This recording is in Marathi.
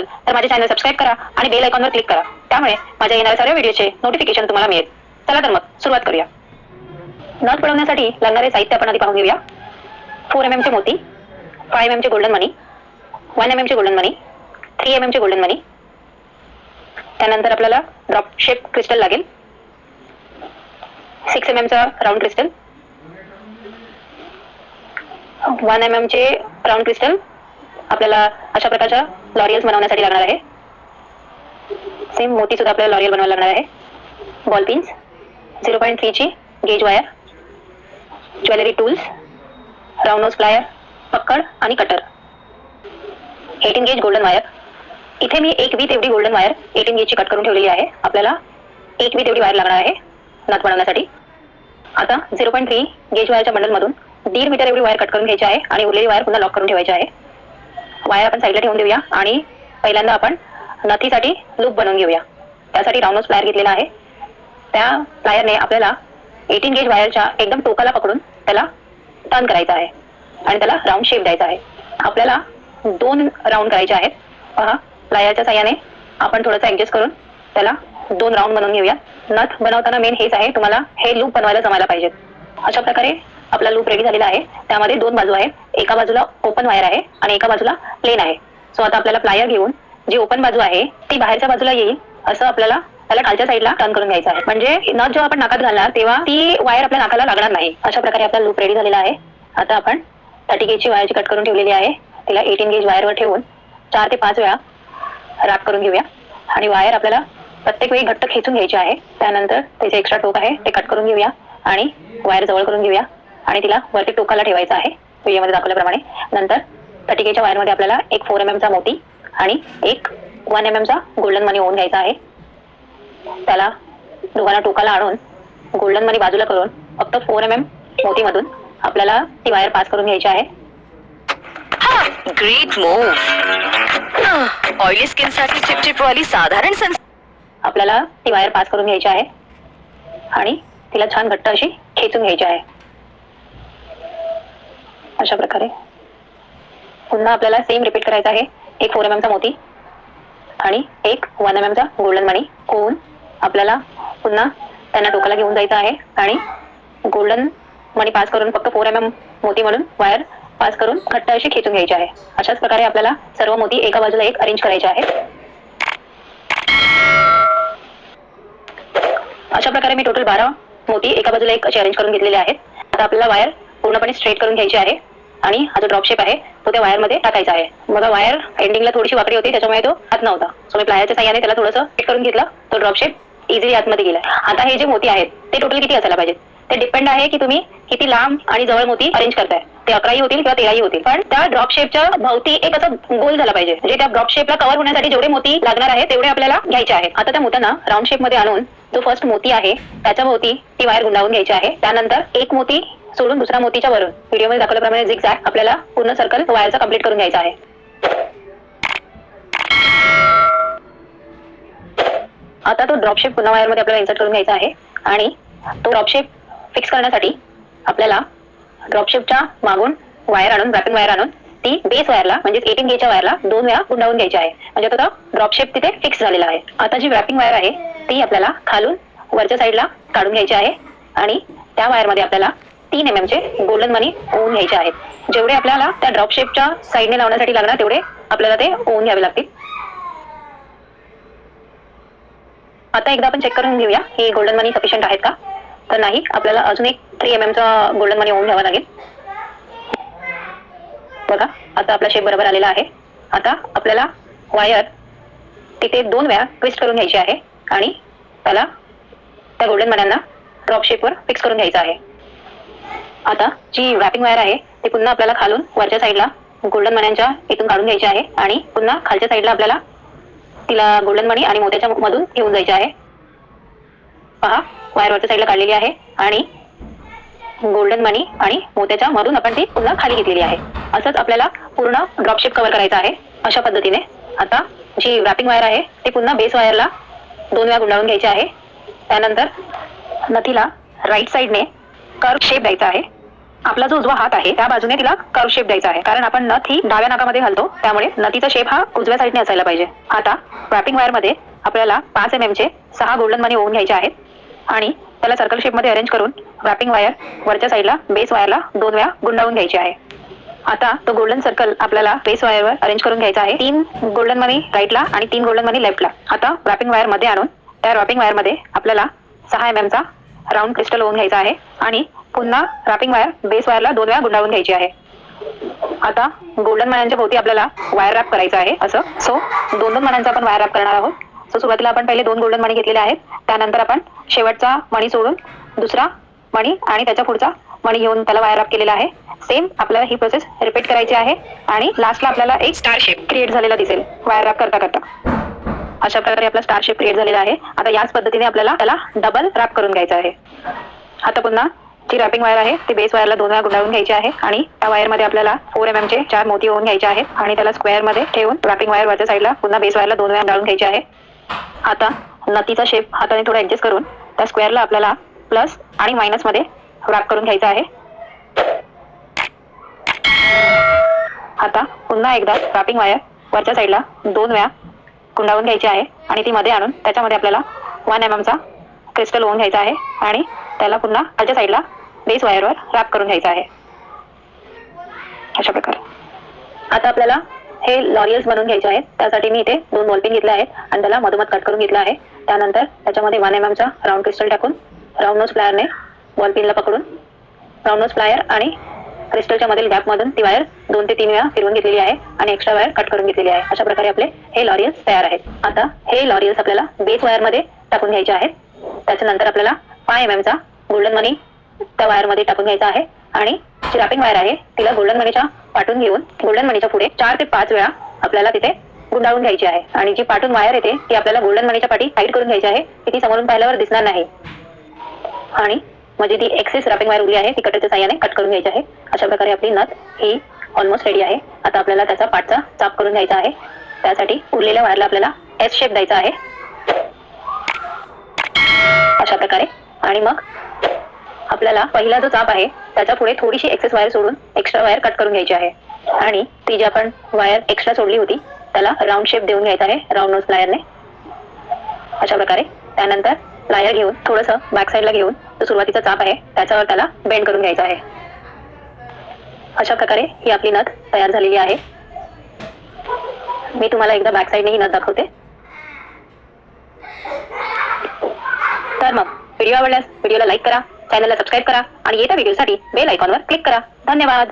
तर माझे चॅनल सबस्क्राईब करा आणि बेल आयकॉनवर क्लिक करा. त्यामुळे माझ्या येणाऱ्या सर्व व्हिडिओचे नोटिफिकेशन तुम्हाला मिळेल. चला तर मग सुरुवात करूया. नथ बनवण्यासाठी लागणारे साहित्य आपण आधी पाहून घेऊया. 4 mm चे मोती, 5 mm चे गोल्डन मनी, 1 mm चे गोल्डन मनी, 3 mm चे गोल्डन मनी. त्यानंतर आपल्याला ड्रॉप शेप क्रिस्टल लागेल, 6 mm चा राऊंड क्रिस्टल, 1 mm चे राऊंड क्रिस्टल आपल्याला अशा प्रकारच्या लॉरियल्स बनवण्यासाठी लागणार आहे. सेम मोती सुद्धा आपल्याला लॉरियल बनवायला लागणार आहे. बॉल पिन्स, 0.3 ची gauge wire, jewellery tools, round nose plier, पक्कड आणि कटर, 18 गेज गोल्डन वायर. इथे मी 1 वीत एवढी गोल्डन वायर 18 गेजची कट करून ठेवलेली आहे. आपल्याला 1 वीत एवढी वायर लागणार आहे नथ बनवण्यासाठी. आता 0.3 गेज वायरच्या बंडलमधून 1.5 मीटर एवढी वायर कट करून घ्यायची आहे आणि उरलेली वायर पुन्हा लॉक करून ठेवायची आहे. वायर आपण साईडला ठेवून देऊया आणि पहिल्यांदा आपण नथीसाठी लूप बनवून घेऊया. त्यासाठी राऊंड नोज प्लायर घेतलेला आहे. त्या प्लायरने आपल्याला 18 गेज वायरच्या एकदम टोकाला पकडून त्याला टर्न करायचा आहे आणि त्याला राऊंड शेप द्यायचा आहे. आपल्याला 2 राऊंड करायचे आहेत. पहा, प्लायरच्या साह्याने आपण थोडंसं ऍडजस्ट करून त्याला 2 राऊंड बनवून घेऊया. नथ बनवताना मेन हेच आहे, तुम्हाला हे लूप बनवायला जमायला पाहिजेत. अशा प्रकारे आपला लूप रेडी झालेला आहे. त्यामध्ये 2 बाजू आहेत. एका बाजूला ओपन वायर आहे आणि एका बाजूला प्लेन आहे. सो आता आपल्याला प्लायर घेऊन जी ओपन बाजू आहे ती बाहेरच्या बाजूला येईल असं आपल्याला त्याला खालच्या साईडला टर्न करून घ्यायचं आहे. म्हणजे नथ जेव्हा आपण नाकात घालणार तेव्हा ती वायर आपल्या नाकाला लागणार नाही. अशा प्रकारे आपला लूप रेडी झालेला आहे. आता आपण 30 गेजची वायरची कट करून ठेवलेली आहे. तिला 18 गेज वायरवर ठेवून 4 ते 5 वेळा रॅप करून घेऊया आणि वायर आपल्याला प्रत्येक वेळी घट्ट खेचून घ्यायची आहे. त्यानंतर त्याचे एक्स्ट्रा टोक आहे ते कट करून घेऊया आणि वायर जवळ करून घेऊया आणि तिला वरती टोकाला ठेवायचं आहे व्हिडिओमध्ये दाखवल्याप्रमाणे. नंतर 30 गेजच्या वायरमध्ये आपल्याला एक 4 mm चा मोती आणि एक 1 mm चा गोल्डन मनी ओवून घ्यायचा आहे. त्याला दोघांना टोकाला आणून गोल्डन मनी बाजूला करून फक्त 4 mm मोतीमधून आपल्याला ती वायर पास करून घ्यायची आहे. Great move. ऑइली स्किन साठी चिपचिप वाली साधारण आपल्याला ती वायर पास करून घ्यायची आहे आणि तिला छान घट्ट अशी खेचून घ्यायची आहे. अशा प्रकारे पुन्हा आपल्याला सेम रिपीट करायचं आहे. एक 4 mm चा मोती आणि एक 1 mm चा गोल्डन मनी ओवून आपल्याला पुन्हा त्यांना टोकाला घेऊन जायचं आहे आणि गोल्डन मनी पास करून फक्त 4 mm मोती म्हणून वायर पास करून घट्ट अशी खेचून घ्यायची आहे. अशाच प्रकारे आपल्याला सर्व मोती एका बाजूला एक अरेंज करायचे आहे. अशा प्रकारे मी टोटल 12 मोती एका बाजूला एक असे अरेंज करून घेतलेले आहेत. आता आपल्याला वायर पूर्णपणे स्ट्रेट करून घ्यायची आहे आणि हा जो ड्रॉप शेप आहे तो त्या वायर मध्ये टाकायचा आहे. बघा, वायर एंडिंगला थोडीशी वाकडी होती त्याच्यामुळे तो आत नव्हता. सो मी प्लायरच्या साह्याने त्याला थोडंसं फिट करून घेतलं. तो ड्रॉप शेप इझिली आतमध्ये गेला. आता हे जे मोती आहेत ते टोटल किती असायला पाहिजेत ते डिपेंड आहे की तुम्ही किती लांब आणि जवळ मोती अरेंज करताय. ते 11ही होतील किंवा 13ही होतील, पण त्या ड्रॉप शेपच्या भोवती एक असं गोल झाला पाहिजे. म्हणजे त्या ड्रॉप शेपला कव्हर होण्यासाठी जेवढे मोती लागणार आहे तेवढे आपल्याला घ्यायचे आहेत. आता त्या मोत्यांना राऊंड शेप मध्ये आणून जो फर्स्ट मोती आहे त्याच्या भोवती ती वायर गुंडाळून घ्यायची आहे. त्यानंतर एक मोती सोडून दुसऱ्या मोतीच्या वरून व्हिडिओमध्ये दाखवल्याप्रमाणे झिगझॅग आपल्याला पूर्ण सर्कल वायरचा कंप्लीट करून घ्यायचा आहे. आता तो ड्रॉप शेप पुन्हा वायरमध्ये आपल्याला इन्सर्ट करून घ्यायचा आहे आणि तो ड्रॉप शेप फिक्स करण्यासाठी आपल्याला ड्रॉप शेपच्या मागून वायर आणून रॅपिंग वायर आणून ती बेस वायरला म्हणजे 18 गेजच्या वायरला 2 वेळा गुंडाळून घ्यायची आहे. म्हणजे तो ड्रॉप शेप तिथे फिक्स झालेला आहे. आता जी रॅपिंग वायर आहे ती आपल्याला खालून वरच्या साईडला काढून घ्यायची आहे आणि त्या वायरमध्ये आपल्याला 3 mm चे गोल्डन मनी ओवून घ्यायचे आहेत. जेवढे आपल्याला त्या ड्रॉप शेपच्या साईडने लावण्यासाठी लागणार तेवढे आपल्याला ते ओवून घ्यावे लागतील. आता एकदा आपण चेक करून घेऊया की गोल्डन मनी सफिशियंट आहेत का. तर नाही, आपल्याला अजून एक 3 mm चा गोल्डन मनी ओवून घ्यावा लागेल. बघा, आता आपला शेप बरोबर आलेला आहे. आता आपल्याला वायर तिथे 2 वेळा ट्विस्ट करून घ्यायची आहे आणि त्याला त्या गोल्डन मन्यांना ड्रॉप शेपवर फिक्स करून घ्यायचं आहे. आता जी रॅपिंग वायर आहे ती पुन्हा आपल्याला खालून वरच्या साईडला गोल्डन मन्यांच्या इथून काढून घ्यायची आहे आणि पुन्हा खालच्या साईडला आपल्याला तिला गोल्डन मनी आणि मोत्याच्या मधून घेऊन जायचे आहे. पहा, वायर वरच्या साईडला काढलेली आहे आणि गोल्डन मनी आणि मोत्याच्या मधून आपण ती पुन्हा खाली घेतलेली आहे. असंच आपल्याला पूर्ण ड्रॉप शेप कव्हर करायचा आहे अशा पद्धतीने. आता जी रॅपिंग वायर आहे ती पुन्हा बेस वायरला 2 वेळा गुंडाळून घ्यायची आहे. त्यानंतर नथीला राईट साईडने कर्व शेप द्यायचा आहे आपला जो उजवा हात आहे त्या बाजूने तिला कर्व शेप द्यायचा आहे, कारण आपण नथ ही डाव्या नाकामध्ये घालतो, त्यामुळे नथीचा शेप हा उजव्या साईडने असायला पाहिजे. आता रॅपिंग वायर मध्ये आपल्याला 5 mm चे 6 गोल्डन मनी ओवून घ्यायचे आहेत आणि त्याला सर्कल शेप मध्ये अरेंज करून रॅपिंग वायर वरच्या साईडला बेस वायरला 2 वेळा गुंडाळून घ्यायची आहे. आता तो गोल्डन सर्कल आपल्याला बेस वायरवर अरेंज करून घ्यायचा आहे. 3 गोल्डन मनी राईटला आणि 3 गोल्डन मनी लेफ्टला. आता रॅपिंग वायर मध्ये आणून त्या रॅपिंग वायर मध्ये आपल्याला 6 mm चा राऊंड क्रिस्टल ओवून घ्यायचा आहे आणि पुन्हा रॅपिंग वायर बेस वायरला 2 वेळा गुंडाळून घ्यायची आहे. आता गोल्डन मण्यांच्या भोवती आपल्याला वायर रॅप करायचं आहे असं. सो 2 मण्यांचा आपण वायर रॅप करणार आहोत. सो सुरुवातीला आपण पहिले 2 गोल्डन मणी घेतलेले आहेत, त्यानंतर आपण शेवटचा मणी सोडून दुसरा मणी आणि त्याच्या पुढचा मणी घेऊन त्याला वायर रॅप केलेला आहे. सेम आपल्याला ही प्रोसेस रिपीट करायची आहे आणि लास्टला आपल्याला एक स्टार शेप क्रिएट झालेला दिसेल वायर रॅप करता करता. अशा प्रकारे आपला स्टार शेप क्रिएट झालेला आहे. आता याच पद्धतीने आपल्याला त्याला डबल रॅप करून घ्यायचं आहे. आता पुन्हा जी रॅपिंग वायर आहे ती बेस वायरला 2 वेळा गुंडाळून घ्यायची आहे आणि त्या वायर मध्ये आपल्याला 4 mm चे 4 मोती ओवून घ्यायचे आहेत आणि त्याला स्क्वेअर मध्ये ठेवून रॅपिंग वायर वरच्या साईडला पुन्हा बेस वायरला 2 वेळा गुंडाळून घ्यायचे आहे. आता नथीचा शेप हाताने थोडा ऍडजस्ट करून त्या स्क्वेअरला आपल्याला प्लस आणि मायनस मध्ये रॅप करून घ्यायचा आहे. आता पुन्हा एकदा रॅपिंग वायर वरच्या साईडला 2 वेळा गुंडाळून घ्यायची आहे आणि ती मध्ये आणून त्याच्यामध्ये आपल्याला 1 mm चा क्रिस्टल ओवून घ्यायचा आहे आणि त्याला पुन्हा खालच्या साईडला बेस वायरवर रॅप करून घ्यायचा आहे. अशा प्रकारे आता आपल्याला हे लॉरियल्स बनवून घ्यायचे आहेत. त्यासाठी मी इथे 2 बॉलपिन घेतले आहेत आणि त्याला मधोमध कट करून घेतला आहे. त्यानंतर त्याच्यामध्ये 1 mm चा राऊंड क्रिस्टल टाकून राऊंड नोज प्लायरने बॉलपिनला पकडून राऊंड नोज प्लायर आणि क्रिस्टलच्या मधील गॅप मधून ती वायर 2 ते 3 वेळा फिरवून घेतलेली आहे आणि एक्स्ट्रा वायर कट करून घेतलेली आहे. अशा प्रकारे आपले हे लॉरियल्स तयार आहेत. आता हे लॉरियल्स आपल्याला बेस वायर मध्ये टाकून घ्यायचे आहेत. त्याच्यानंतर आपल्याला 5 mm चा गोल्डन मनी त्या वायर मध्ये टाकून घ्यायचा आहे आणि जी रॅपिंग वायर आहे तिला गोल्डन मनीच्या पाठून घेऊन गोल्डन मनीच्या पुढे 4 ते 5 वेळा आपल्याला तिथे गुंडाळून घ्यायची आहे आणि जी पाठून वायर येते ती आपल्याला गोल्डन मनीच्या पाठी हाईड करून घ्यायची आहे की ती समोरून पाहिल्यावर दिसणार नाही. आणि म्हणजे ती एक्सेस रॅपिंग वायर उरली आहे ती कटरच्या साह्याने कट करून घ्यायची आहे. अशा प्रकारे आपली नथ ही ऑलमोस्ट रेडी आहे. आता आपल्याला त्याचा पाठचा चाप करून घ्यायचा आहे. त्यासाठी उरलेल्या वायरला आपल्याला एस शेप द्यायचा आहे अशा प्रकारे. आणि मग आपल्याला पहिला जो चाप आहे त्याच्या पुढे थोडीशी एक्सेस वायर सोडून एक्स्ट्रा वायर कट करून घ्यायची आहे आणि ती जी आपण वायर एक्स्ट्रा सोडली होती त्याला राऊंड शेप देऊन घ्यायचा आहे राऊंड नोज प्लायरने अशा प्रकारे. त्यानंतर प्लायर घेऊन थोडंसं बॅक साईडला घेऊन जो सुरुवातीचा चाप आहे त्याच्यावर त्याला बेंड करून घ्यायचा आहे. अशा प्रकारे ही आपली नथ तयार झालेली आहे. मी तुम्हाला एकदा बॅक साईडने ही नथ दाखवते. तर मग व्हिडिओ आवडल्यास व्हिडिओला लाईक करा, चॅनलला सबस्क्राईब करा आणि येत्या व्हिडिओसाठी बेल आयकॉनवर क्लिक करा. धन्यवाद.